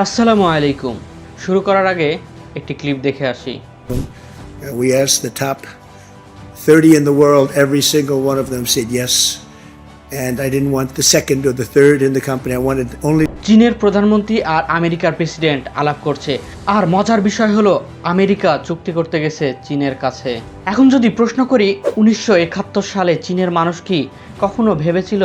আসসালামু আলাইকুম। শুরু করার আগে একটি ক্লিপ দেখে আসি। We asked the top 30 in the world, every single one of them said yes. And I didn't want the second or the third in the company. I wanted only চীনের প্রধানমন্ত্রী আর আমেরিকার প্রেসিডেন্ট আলাপ করছে, আর মজার বিষয় হলো আমেরিকা চুক্তি করতে গেছে চীনের কাছে। এখন যদি প্রশ্ন করি, 1971 সালে চীনের মানুষ কি কখনো ভেবেছিল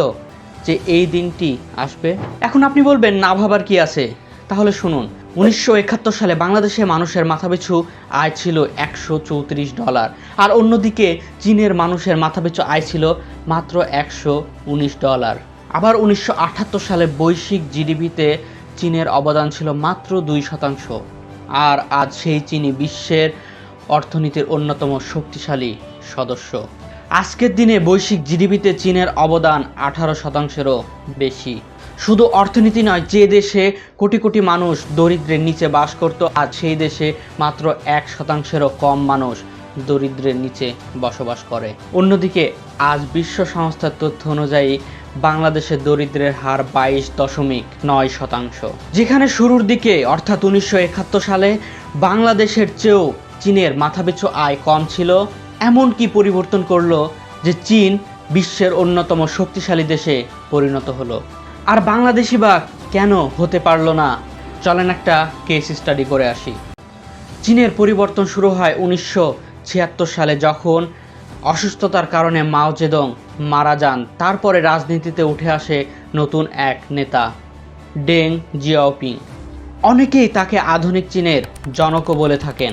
যে এই দিনটি আসবে? এখন আপনি বলবেন না, ভাবার কি আছে? তাহলে শুনুন, 1971 সালে বাংলাদেশে মানুষের মাথাপিছু আয় ছিল $134, আর অন্যদিকে চীনের মানুষের মাথাপিছু আয় ছিল মাত্র $119। আবার 1978 সালে বৈশ্বিক জিডিপিতে চীনের অবদান ছিল মাত্র 2%। আর আজ সেই চীনই বিশ্বের অর্থনীতির অন্যতম শক্তিশালী সদস্য। আজকের দিনে বৈশ্বিক জিডিপিতে চীনের অবদান 18%-এরও বেশি। শুধু অর্থনীতি নয়, যে দেশে কোটি কোটি মানুষ দরিদ্রের নিচে বাস করত, আজ সেই দেশে মাত্র 1%-এরও কম মানুষ দরিদ্রের নিচে বসবাস করে। অন্যদিকে আজ বিশ্ব সংস্থার তথ্য অনুযায়ী বাংলাদেশের দরিদ্রের হার 22.9%। যেখানে শুরুর দিকে অর্থাৎ 1971 সালে বাংলাদেশের চেয়েও চীনের মাথাপিছু আয় কম ছিল, এমন কি পরিবর্তন করলো যে চীন বিশ্বের অন্যতম শক্তিশালী দেশে পরিণত হলো? আর বাংলাদেশি বা কেন হতে পারলো না? চলেন একটা কেস স্টাডি করে আসি। চীনের পরিবর্তন শুরু হয় 1976 সালে, যখন অসুস্থতার কারণে মাও জেদং মারা যান। তারপরে রাজনীতিতে উঠে আসে নতুন এক নেতা, ডেং জিয়াওপিং। অনেকেই তাকে আধুনিক চীনের জনকও বলে থাকেন,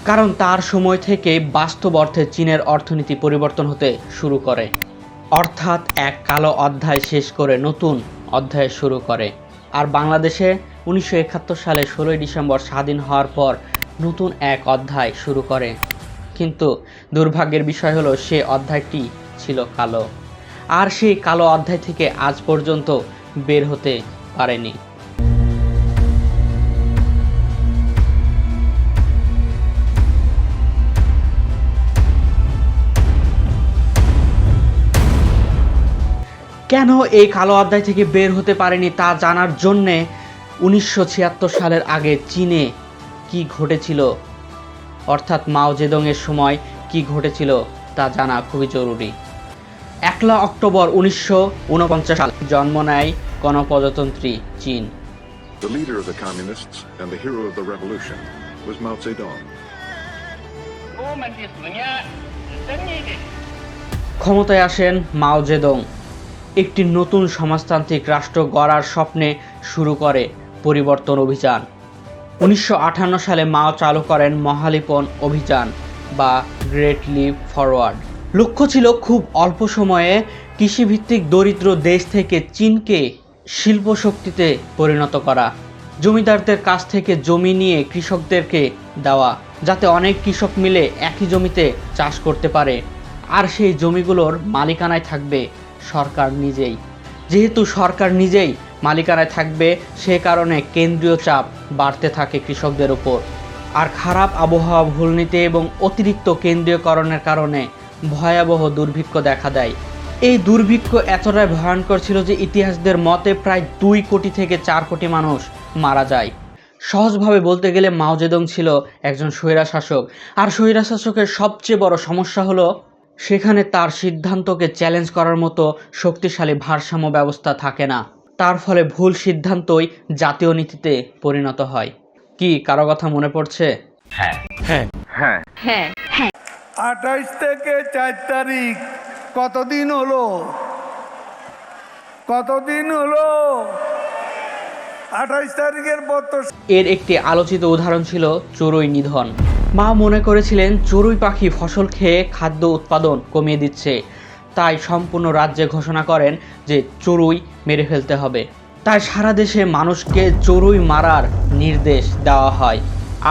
কারণ তার সময় থেকে বাস্তব অর্থে চীনের অর্থনীতি পরিবর্তন হতে শুরু করে, অর্থাৎ এক কালো অধ্যায় শেষ করে নতুন অধ্যায় শুরু করে। আর বাংলাদেশে 1971 সালে 16 ডিসেম্বর স্বাধীন হওয়ার পর নতুন এক অধ্যায় শুরু করে। কিন্তু দুর্ভাগ্যের বিষয় হলো, সে অধ্যায়টি ছিল কালো, আর সেই কালো অধ্যায় থেকে আজ পর্যন্ত বের হতে পারেনি। কেন এই কালো অধ্যায় থেকে বের হতে পারেনি তা জানার জন্যে 1976 সালের আগে চীনে কি ঘটেছিল, অর্থাৎ মাও জেদংয়ের সময় কি ঘটেছিল তা জানা খুবই জরুরি। 1 অক্টোবর 1949 সালে জন্ম নেয় গণপ্রজাতন্ত্রী চীন। The leader of the communists and the hero of the revolution was Mao Zedong. ক্ষমতায় আসেন মাও জেদং, একটি নতুন সমাজতান্ত্রিক রাষ্ট্র গড়ার স্বপ্নে শুরু করে পরিবর্তন অভিযান। 1958 সালে মাও চালু করেন মহালিপন অভিযান বা গ্রেট লিপ ফরওয়ার্ড। লক্ষ্য ছিল খুব অল্প সময়ে কৃষিভিত্তিক দরিদ্র দেশ থেকে চীনকে শিল্প শক্তিতে পরিণত করা, জমিদারদের কাছ থেকে জমি নিয়ে কৃষকদেরকে দেওয়া, যাতে অনেক কৃষক মিলে একই জমিতে চাষ করতে পারে, আর সেই জমিগুলোর মালিকানায় থাকবে সরকার নিজেই। যেহেতু সরকার নিজেই মালিকানায় থাকবে, সে কারণে কেন্দ্রীয় চাপ বাড়তে থাকে কৃষকদের উপর। আর খারাপ আবহাওয়া, ভূলনীতি এবং অতিরিক্ত কেন্দ্রীয়করণের কারণে ভয়াবহ দুর্ভিক্ষ দেখা দেয়। এই দুর্ভিক্ষ এতটাই ভয়ঙ্কর ছিল যে ইতিহাসদের মতে প্রায় 2 কোটি থেকে 4 কোটি মানুষ মারা যায়। সহজভাবে বলতে গেলে মাও জেদং ছিল একজন স্বৈরাশাসক, আর স্বৈরাশাসকের সবচেয়ে বড় সমস্যা হলো সেখানে তার সিদ্ধান্তকে চ্যালেঞ্জ করার মতো শক্তিশালী ভারসাম্য ব্যবস্থা থাকে না। তার ফলে ভুল সিদ্ধান্তই জাতীয় নীতিতে পরিণত হয়। কি কারো কথা মনে পড়ছে? হ্যাঁ। 28 থেকে 4 তারিখ কতদিন হলো? 28 তারিখের পর তো এর একটি আলোচিত উদাহরণ ছিল চড়ুই নিধন। মা মনে করেছিলেন চড়ুই পাখি ফসল খেয়ে খাদ্য উৎপাদন কমিয়ে দিচ্ছে, তাই সম্পূর্ণ রাজ্যে ঘোষণা করেন যে চড়ুই মেরে ফেলতে হবে। তাই সারা দেশে মানুষকে চড়ুই মারার নির্দেশ দেওয়া হয়,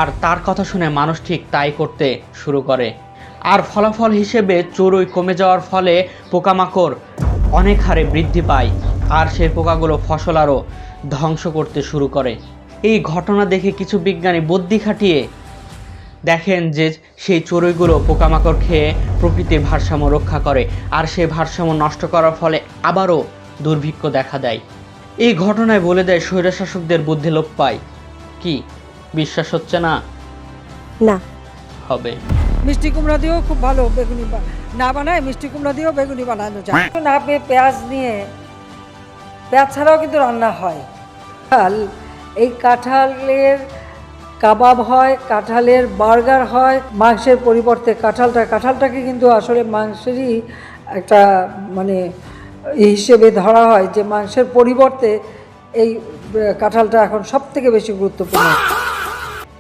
আর তার কথা শুনে মানুষ ঠিক তাই করতে শুরু করে। আর ফলাফল হিসেবে চড়ুই কমে যাওয়ার ফলে পোকামাকড় অনেক হারে বৃদ্ধি পায়, আর সেই পোকাগুলো ফসল আরও ধ্বংস করতে শুরু করে। এই ঘটনা দেখে কিছু বিজ্ঞানী বুদ্ধি খাটিয়ে দেখেন যে সেই চড়ুইগুলো পোকামাকড় খেয়ে প্রকৃতির ভারসাম্য রক্ষা করে, আর সেই ভারসাম্য নষ্ট করার ফলে আবারও দুর্ভিক্ষ দেখা দেয়। এই ঘটনায় বলে দেয় স্বৈরশাসকদের বুদ্ধি লোপ পায়, কি বিশ্বাস হচ্ছে না? না। হবে। মিষ্টি কুমড়া দিয়েও খুব ভালো বেগুনি না বানায়, মিষ্টি কুমড়া দিয়েও বেগুনি বানানো যায় না। পেঁয়াজ নিয়ে, পেঁয়াজ ছাড়াও কিন্তু রান্না হয়। এই কাঁঠালের কাবাব হয়, কাঁঠালের বার্গার হয়, মাংসের পরিবর্তে কাঁঠালটাকে কিন্তু আসলে মাংসেরই একটা মানে হিসেবে ধরা হয় যে মাংসের পরিবর্তে এই কাঁঠালটা এখন সব থেকে বেশি গুরুত্বপূর্ণ।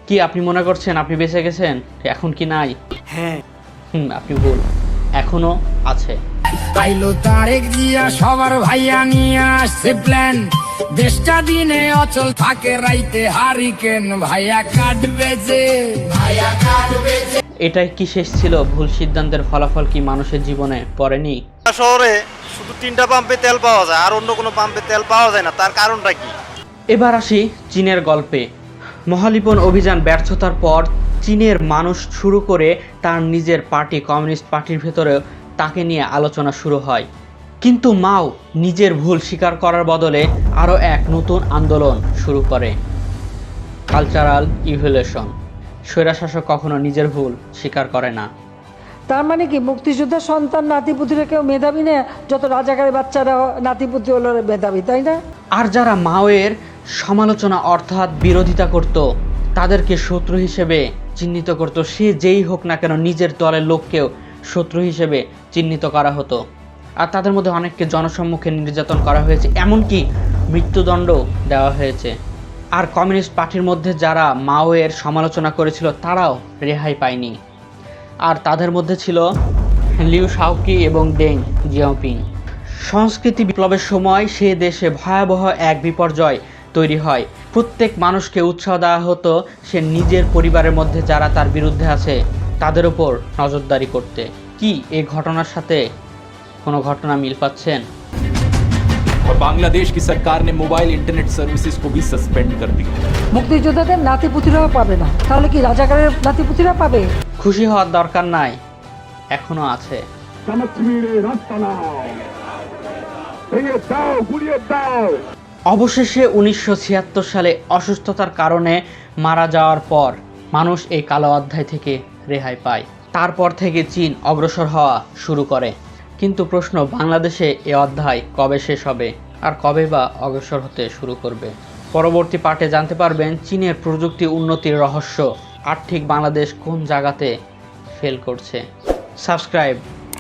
কি আপনি মনে করছেন আপনি বেঁচে গেছেন, এখন কি নাই? হ্যাঁ। আপনি ভুল, এখনো আছে। আইলো তারেক জিয়া সবার ভাইয়া নিয়ে আসছে প্ল্যান, দেশটা দিনে অচল থাকে রাইতে হারিকেন, ভাইয়া কাটবে যে এটাই কি শেষ ছিল? ভুল সিদ্ধান্তের ফলাফল কি মানুষের জীবনে পড়েনি? শহরে শুধু 3টা পাম্পে তেল পাওয়া যায়, আর অন্য কোনো পাম্পে তেল পাওয়া যায় না, তার কারণটা কি? এবার আসি চীনের গল্পে। মহালিপন অভিযান ব্যর্থতার পর চীনের মানুষ শুরু করে তার নিজের পার্টি কমিউনিস্ট পার্টির ভেতরেও তাকে নিয়ে আলোচনা শুরু হয়। কিন্তু মাও নিজের ভুল স্বীকার করার বদলে আরও এক নতুন আন্দোলন শুরু করে, কালচারাল ইভলিউশন। স্বৈরশাসক কখনো নিজের ভুল স্বীকার করে না। তার মানে কি মুক্তিযোদ্ধার সন্তান নাতিপুতিরা কেউ মেধাবী না? যত রাজাকারের বাচ্চারা নাতিপুতি হলো মেধাবী, তাই না? আর যারা মাওয়ের সমালোচনা অর্থাৎ বিরোধিতা করত, তাদেরকে শত্রু হিসেবে চিহ্নিত করত। সে যেই হোক না কেন, নিজের দলের লোককেও শত্রু হিসেবে চিহ্নিত করা হতো। আর তাদের মধ্যে অনেককে জনসম্মুখে নির্যাতন করা হয়েছে, এমনকি মৃত্যুদণ্ড দেওয়া হয়েছে। আর কমিউনিস্ট পার্টির মধ্যে যারা মাওয়ের সমালোচনা করেছিল তারাও রেহাই পায়নি। আর তাদের মধ্যে ছিল লিউ শাওকি এবং ডেং জিয়াওপিং। সংস্কৃতি বিপ্লবের সময় সে দেশে ভয়াবহ এক বিপর্যয় তৈরি হয়। প্রত্যেক মানুষকে উৎসাহ দেওয়া হতো সে নিজের পরিবারের মধ্যে যারা তার বিরুদ্ধে আছে তাদের উপর নজরদারি করতে। কি এই ঘটনার সাথে কোনো ঘটনা মিল পাচ্ছেন? और बांग्लादेश की सरकार ने मोबाइल इंटरनेट सर्विसेज को भी सस्पेंड कर दिया। মুক্তিযোদ্ধাদের নাতিপুতিরাও পাবে না, তাহলে কি রাজাকারের নাতিপুতিরা পাবে? খুশি হওয়ার দরকার নাই, এখনো আছে। অবশেষে 1976 সালে অসুস্থতার কারণে মারা যাওয়ার পর মানুষ এই কালো অধ্যায় থেকে রেহাই পায়। তারপর থেকে চীন অগ্রসর হওয়া শুরু করে। কিন্তু প্রশ্ন, বাংলাদেশে এ অধ্যায় কবে শেষ হবে আর কবে বা অগ্রসর হতে শুরু করবে? পরবর্তী পার্টে জানতে পারবেন চীনের প্রযুক্তি উন্নতির রহস্য আর ঠিক বাংলাদেশ কোন জায়গাতে ফেল করছে। সাবস্ক্রাইব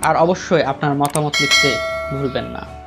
আর অবশ্যই আপনার মতামত লিখতে ভুলবেন না।